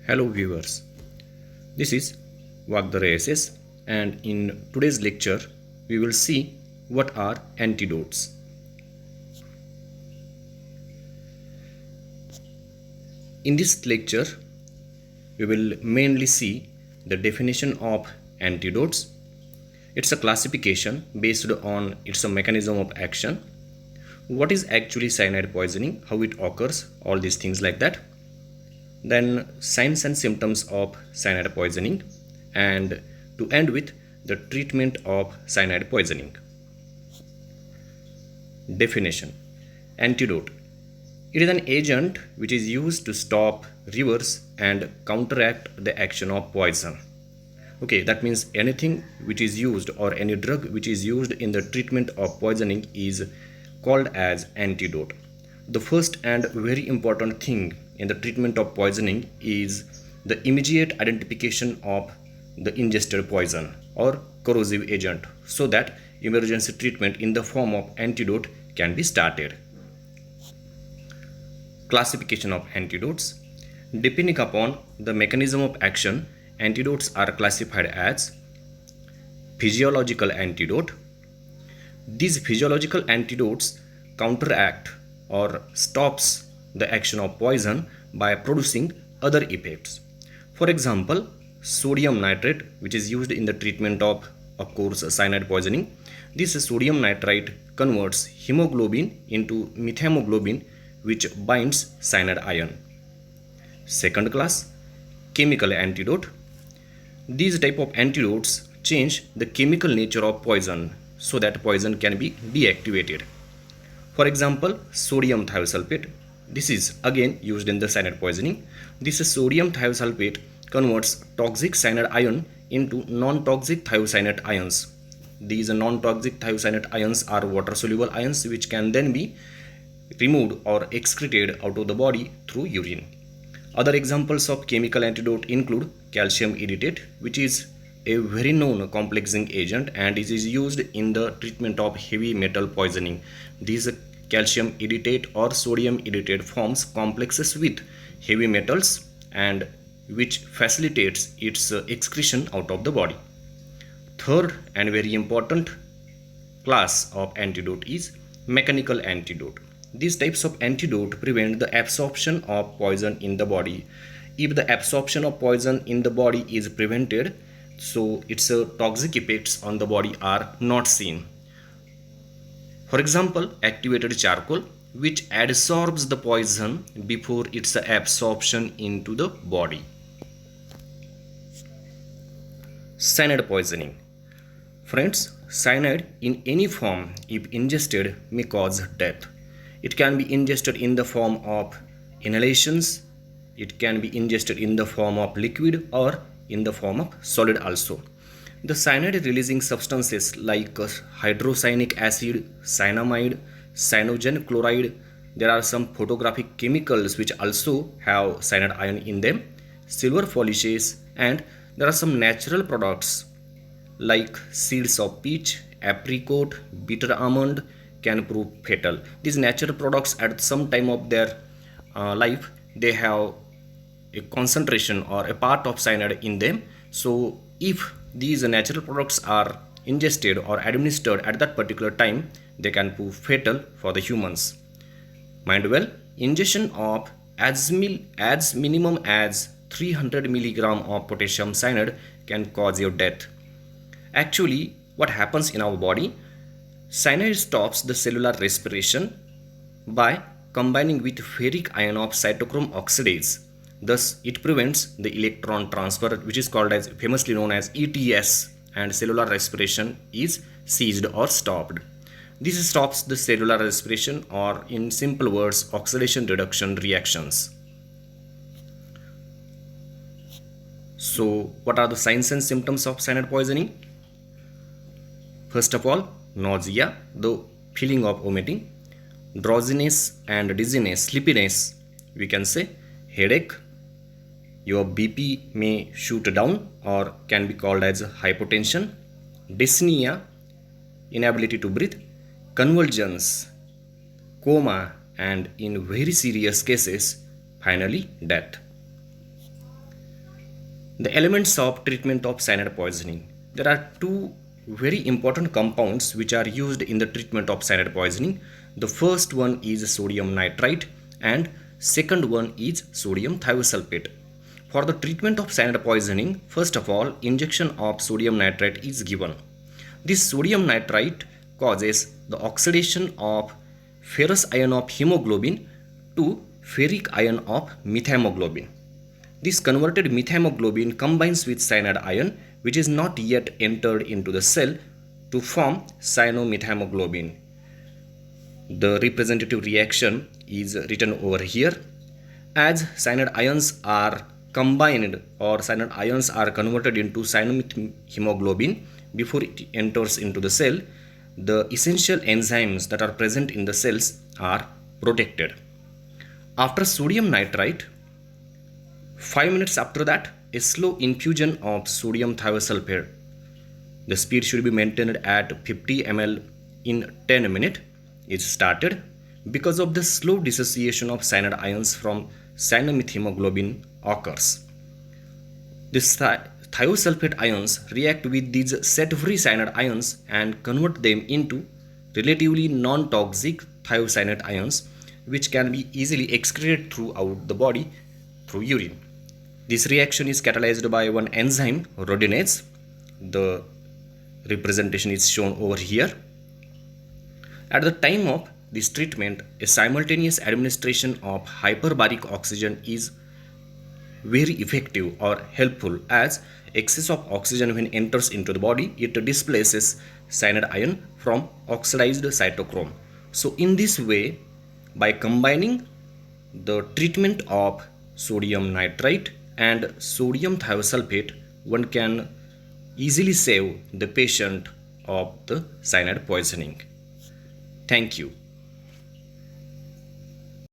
Hello viewers, this is Vagdara SS and in today's lecture we will see what are antidotes. In this lecture we will mainly see the definition of antidotes. It's a classification based on its mechanism of action. What is actually cyanide poisoning, how it occurs, all these things like that. Then signs and symptoms of cyanide poisoning, and to end with the treatment of cyanide poisoning. Definition: antidote: it is an agent which is used to stop, reverse and counteract the action of poison. Okay, that means anything which is used or any drug which is used in the treatment of poisoning is called as antidote. The first and very important thing in the treatment of poisoning is the immediate identification of the ingested poison or corrosive agent, so that emergency treatment in the form of antidote can be started. Classification of antidotes: depending upon the mechanism of action, antidotes are classified as physiological antidote. These physiological antidotes counteract or stops the action of poison by producing other effects. For example, sodium nitrate, which is used in the treatment of course, cyanide poisoning. This sodium nitrite converts hemoglobin into methemoglobin, which binds cyanide ion. Second class, chemical antidote. These type of antidotes change the chemical nature of poison so that poison can be deactivated. For example, sodium thiosulfate. This is again used in the cyanide poisoning. This sodium thiosulfate converts toxic cyanide ion into non-toxic thiocyanate ions. These non-toxic thiocyanate ions are water-soluble ions which can then be removed or excreted out of the body through urine. Other examples of chemical antidote include calcium edetate, which is a very known complexing agent and it is used in the treatment of heavy metal poisoning. This calcium edetate or sodium edetate forms complexes with heavy metals and which facilitates its excretion out of the body. Third and very important class of antidote is mechanical antidote. These types of antidote prevent the absorption of poison in the body. If the absorption of poison in the body is prevented, so its toxic effects on the body are not seen. For example, activated charcoal, which adsorbs the poison before its absorption into the body. Cyanide poisoning. Friends, cyanide in any form, if ingested, may cause death. It can be ingested in the form of inhalations, it can be ingested in the form of liquid or in the form of solid also. The cyanide releasing substances like hydrocyanic acid, cyanamide, cyanogen chloride, there are some photographic chemicals which also have cyanide ion in them, silver foliaceous, and there are some natural products like seeds of peach, apricot, bitter almond can prove fatal. These natural products at some time of their life, they have a concentration or a part of cyanide in them. So if these natural products are ingested or administered at that particular time, they can prove fatal for the humans. Mind well, ingestion of as minimum as 300 milligram of potassium cyanide can cause your death. Actually, what happens in our body? Cyanide stops the cellular respiration by combining with ferric ion of cytochrome oxidase. Thus, it prevents the electron transfer, which is called as famously known as ETS, and cellular respiration is ceased or stopped. This stops the cellular respiration, or in simple words, oxidation reduction reactions. So, what are the signs and symptoms of cyanide poisoning? First of all, nausea, the feeling of vomiting, drowsiness and dizziness, sleepiness, we can say, headache, your BP may shoot down or can be called as hypotension, dyspnea, inability to breathe, convulsions, coma, and in very serious cases, finally death. The elements of treatment of cyanide poisoning. There are two very important compounds which are used in the treatment of cyanide poisoning. The first one is sodium nitrite and second one is sodium thiosulfate. For the treatment of cyanide poisoning, first of all, injection of sodium nitrite is given. This sodium nitrite causes the oxidation of ferrous ion of hemoglobin to ferric ion of methemoglobin. This converted methemoglobin combines with cyanide ion, which is not yet entered into the cell, to form cyanomethemoglobin. The representative reaction is written over here. As cyanide ions are combined or cyanide ions are converted into cyanomethemoglobin before it enters into the cell, the essential enzymes that are present in the cells are protected. After sodium nitrite, 5 minutes after that, a slow infusion of sodium thiosulfate. The speed should be maintained at 50 ml in 10 minutes is started. Because of the slow dissociation of cyanide ions from cyanomethemoglobin occurs. These thiosulfate ions react with these set-free cyanide ions and convert them into relatively non-toxic thiocyanate ions, which can be easily excreted throughout the body through urine. This reaction is catalyzed by one enzyme, rhodinase. The representation is shown over here. At the time of this treatment, a simultaneous administration of hyperbaric oxygen is very effective or helpful, as excess of oxygen when enters into the body, it displaces cyanide ion from oxidized cytochrome. So in this way, by combining the treatment of sodium nitrite and sodium thiosulfate, one can easily save the patient of the cyanide poisoning. Thank you.